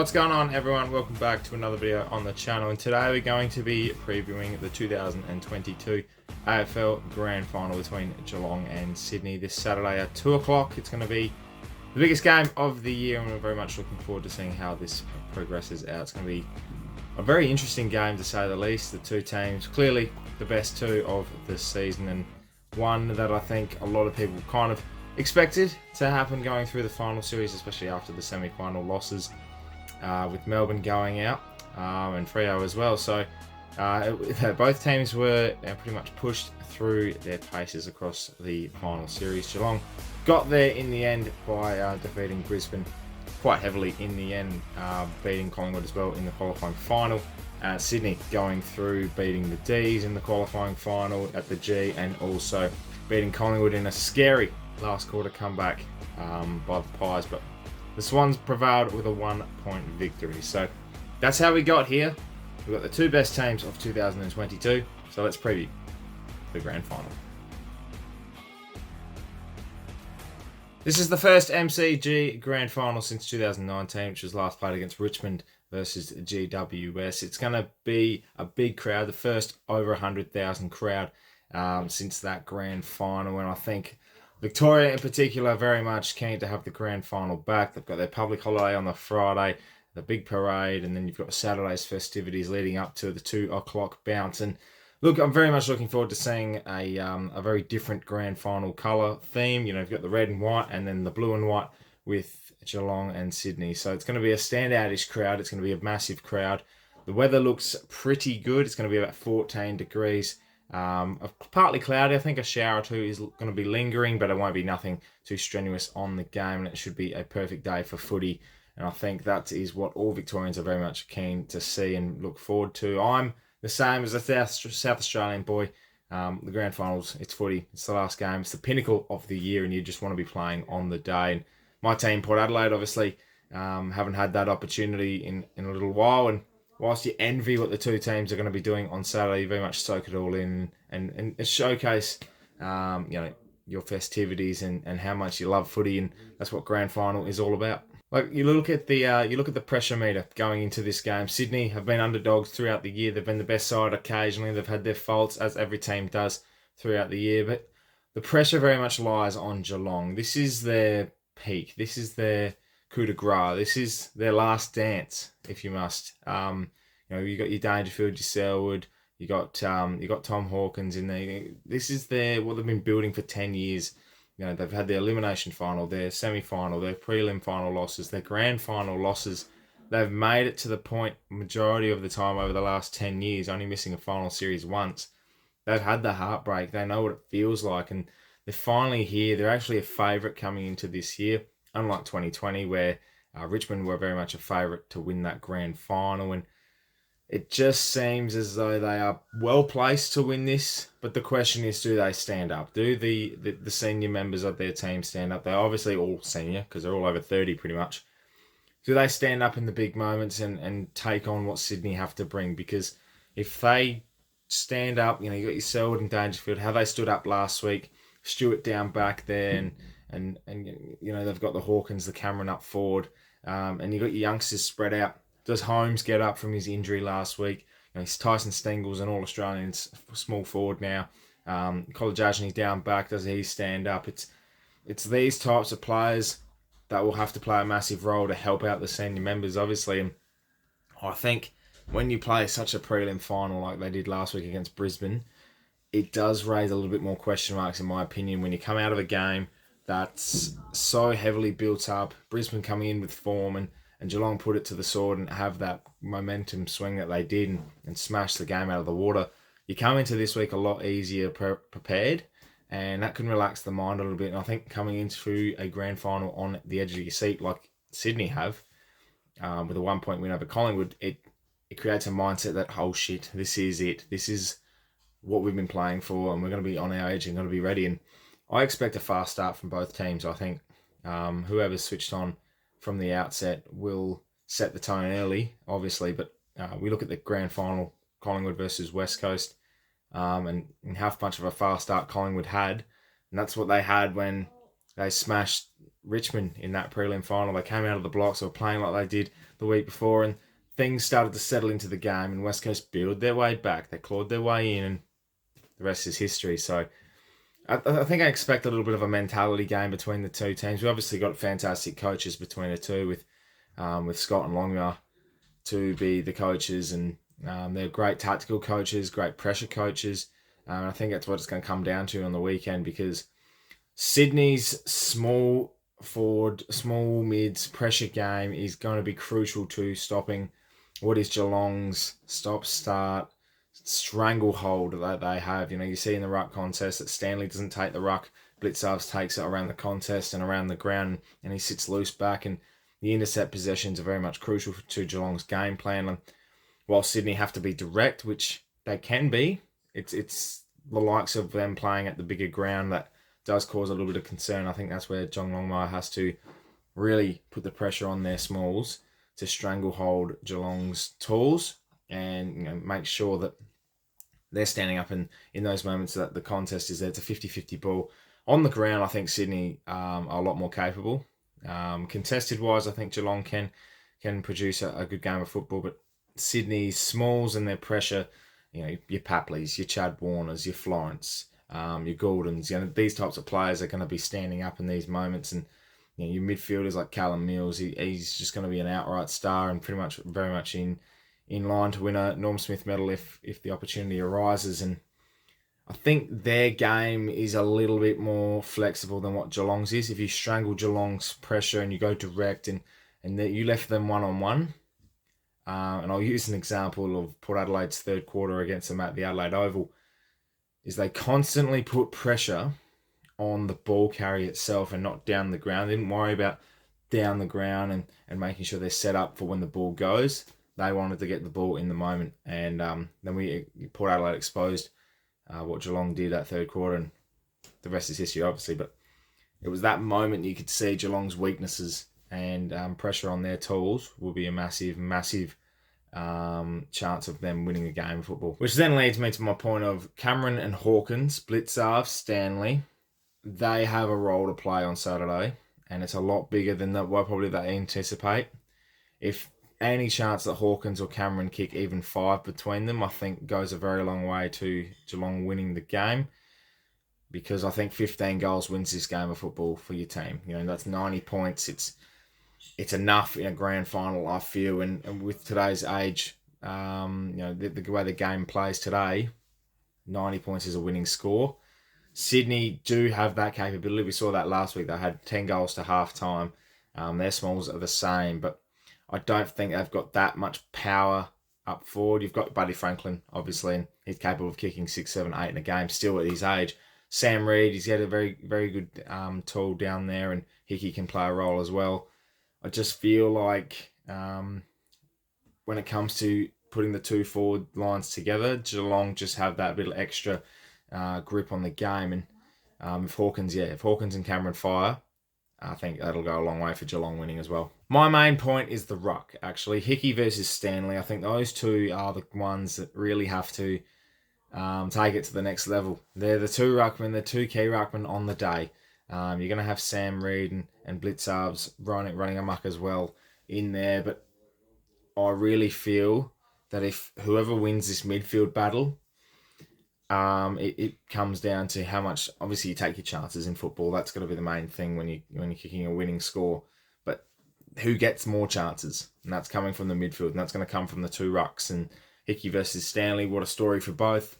What's going on, everyone? Welcome back to another video on the channel, and today we're going to be previewing the 2022 AFL Grand Final between Geelong and Sydney this Saturday at 2 o'clock. It's going to be the biggest game of the year, and we're very much looking forward to seeing how this progresses out. It's going to be a very interesting game, to say the least. The two teams, clearly the best two of the season, and one that I think a lot of people kind of expected to happen going through the final series, especially after the semi-final losses with Melbourne going out and Freo as well. So both teams were pretty much pushed through their paces across the final series. Geelong got there in the end by defeating Brisbane quite heavily in the end, beating Collingwood as well in the qualifying final. Sydney going through, beating the D's in the qualifying final at the G, and also beating Collingwood in a scary last quarter comeback by the Pies, but the Swans prevailed with a 1-point victory. So that's how we got here. We've got the two best teams of 2022, so let's preview the Grand Final. This is the first MCG Grand Final since 2019, which was last played against Richmond versus GWS. It's going to be a big crowd, the first over 100,000 crowd since that Grand Final, and I think Victoria in particular are very much keen to have the Grand Final back. They've got their public holiday on the Friday, the big parade, and then you've got Saturday's festivities leading up to the 2 o'clock bounce. And look, I'm very much looking forward to seeing a very different Grand Final colour theme. You know, you've got the red and white and then the blue and white with Geelong and Sydney. So it's going to be a standout-ish crowd. It's going to be a massive crowd. The weather looks pretty good. It's going to be about 14 degrees. Partly cloudy. I think a shower or two is going to be lingering, but it won't be nothing too strenuous on the game, and it should be a perfect day for footy. And I think that is what all Victorians are very much keen to see and look forward to. I'm the same as a South Australian boy. The Grand Finals, it's footy. It's the last game. It's the pinnacle of the year, and you just want to be playing on the day. And my team, Port Adelaide, obviously haven't had that opportunity in a little while, and whilst you envy what the two teams are going to be doing on Saturday, you very much soak it all in and showcase, your festivities and how much you love footy, and that's what Grand Final is all about. Like, you look at the pressure meter going into this game. Sydney have been underdogs throughout the year. They've been the best side occasionally. They've had their faults, as every team does throughout the year, but the pressure very much lies on Geelong. This is their peak. This is their coup de grace. This is their last dance, if you must. You got your Dangerfield, your Selwood, you got Tom Hawkins in there. This is what they've been building for 10 years. You know, they've had their elimination final, their semi-final, their prelim final losses, their grand final losses. They've made it to the point majority of the time over the last 10 years, only missing a final series once. They've had the heartbreak. They know what it feels like, and they're finally here. They're actually a favourite coming into this year, unlike 2020, where Richmond were very much a favourite to win that grand final. And it just seems as though they are well placed to win this. But the question is, do they stand up? Do the senior members of their team stand up? They're obviously all senior because they're all over 30 pretty much. Do they stand up in the big moments and take on what Sydney have to bring? Because if they stand up, you got your Selwood and Dangerfield, how they stood up last week, Stewart down back there, and they've got the Hawkins, the Cameron up forward, and you got your youngsters spread out. Does Holmes get up from his injury last week? He's Tyson Stengel's an All-Australian small forward now. College Ajani's down back. Does he stand up? It's these types of players that will have to play a massive role to help out the senior members, obviously. And I think when you play such a prelim final like they did last week against Brisbane, it does raise a little bit more question marks, in my opinion, when you come out of a game that's so heavily built up, Brisbane coming in with form, and Geelong put it to the sword and have that momentum swing that they did and smash the game out of the water. You come into this week a lot easier prepared, and that can relax the mind a little bit. And I think coming into a grand final on the edge of your seat like Sydney have, with a 1-point win over Collingwood, it creates a mindset that, oh shit, this is it. This is what we've been playing for, and we're going to be on our edge and going to be ready. And I expect a fast start from both teams. I think whoever's switched on from the outset will set the tone early, obviously, but we look at the grand final, Collingwood versus West Coast, and how much of a fast start Collingwood had, and that's what they had when they smashed Richmond in that prelim final. They came out of the blocks, they were playing like they did the week before, and things started to settle into the game, and West Coast build their way back. They clawed their way in, and the rest is history. So I think I expect a little bit of a mentality game between the two teams. We obviously got fantastic coaches between the two, with Scott and Longmire to be the coaches, and they're great tactical coaches, great pressure coaches. And I think that's what it's going to come down to on the weekend, because Sydney's small forward, small mids pressure game is going to be crucial to stopping what is Geelong's stop-start stranglehold that they have. You see in the ruck contest that Stanley doesn't take the ruck. Blitzarves takes it around the contest and around the ground, and he sits loose back, and the intercept possessions are very much crucial to Geelong's game plan. And while Sydney have to be direct, which they can be, it's the likes of them playing at the bigger ground that does cause a little bit of concern. I think that's where John Longmire has to really put the pressure on their smalls to stranglehold Geelong's talls, and make sure that they're standing up in those moments that the contest is there. It's a 50-50 ball. On the ground, I think Sydney are a lot more capable. Contested-wise, I think Geelong can produce a good game of football, but Sydney's smalls and their pressure, your Papleys, your Chad Warners, your Florence, your Gouldens, these types of players are going to be standing up in these moments. And your midfielders like Callum Mills, he's just going to be an outright star and pretty much very much in line to win a Norm Smith medal if the opportunity arises. And I think their game is a little bit more flexible than what Geelong's is. If you strangle Geelong's pressure and you go direct and you left them one-on-one, and I'll use an example of Port Adelaide's third quarter against them at the Adelaide Oval, is they constantly put pressure on the ball carrier itself and not down the ground. They didn't worry about down the ground and making sure they're set up for when the ball goes. They wanted to get the ball in the moment. And then Port Adelaide exposed what Geelong did that third quarter, and the rest is history, obviously. But it was that moment you could see Geelong's weaknesses, and pressure on their tools will be a massive, massive chance of them winning a game of football. Which then leads me to my point of Cameron and Hawkins, Blitzarves, Stanley. They have a role to play on Saturday, and it's a lot bigger than what probably they anticipate. If any chance that Hawkins or Cameron kick even 5 between them, I think goes a very long way to Geelong winning the game, because I think 15 goals wins this game of football for your team. That's 90 points. It's enough in a grand final, I feel, and with today's age, the way the game plays today, 90 points is a winning score. Sydney do have that capability. We saw that last week. They had 10 goals to half time. Their smalls are the same, but I don't think they've got that much power up forward. You've got Buddy Franklin, obviously, and he's capable of kicking 6, 7, 8 in a game still at his age. Sam Reid, he's got a very, very good tool down there, and Hickey can play a role as well. I just feel like when it comes to putting the two forward lines together, Geelong just have that bit of extra grip on the game. And if Hawkins and Cameron fire, I think that'll go a long way for Geelong winning as well. My main point is the ruck, actually. Hickey versus Stanley. I think those two are the ones that really have to take it to the next level. They're the two ruckmen, the two key ruckmen on the day. You're going to have Sam Reid and Blitzarves running amok as well in there. But I really feel that if whoever wins this midfield battle, it comes down to how much. Obviously, you take your chances in football. That's got to be the main thing when you're kicking a winning score. But who gets more chances? And that's coming from the midfield, and that's going to come from the two rucks. And Hickey versus Stanley, what a story for both.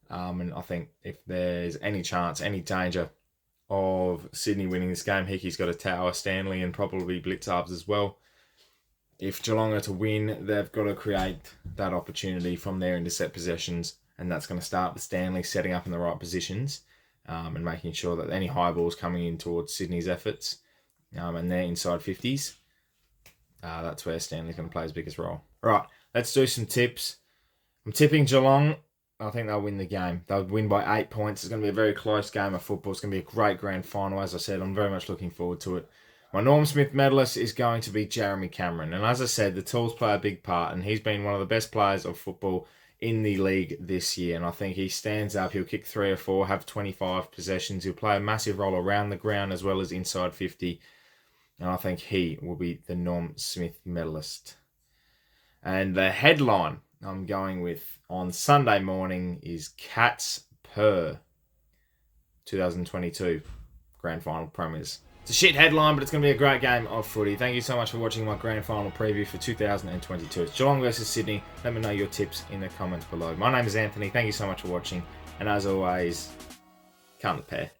And I think if there's any chance, any danger of Sydney winning this game, Hickey's got to tower Stanley and probably Blitzarves as well. If Geelong are to win, they've got to create that opportunity from their intercept possessions, and that's going to start with Stanley setting up in the right positions and making sure that any high balls coming in towards Sydney's efforts and their inside 50s, that's where Stanley's going to play his biggest role. Right, let's do some tips. I'm tipping Geelong. I think they'll win the game. They'll win by 8 points. It's going to be a very close game of football. It's going to be a great grand final. As I said, I'm very much looking forward to it. My Norm Smith medalist is going to be Jeremy Cameron. And as I said, the tools play a big part, and he's been one of the best players of football in the league this year. And I think he stands up. He'll kick 3 or 4, have 25 possessions. He'll play a massive role around the ground as well as inside 50. And I think he will be the Norm Smith medalist. And the headline I'm going with on Sunday morning is Cats Purr 2022 Grand Final Premiers. It's a shit headline, but it's going to be a great game of footy. Thank you so much for watching my Grand Final preview for 2022. It's Geelong versus Sydney. Let me know your tips in the comments below. My name is Anthony. Thank you so much for watching. And as always, come the pair.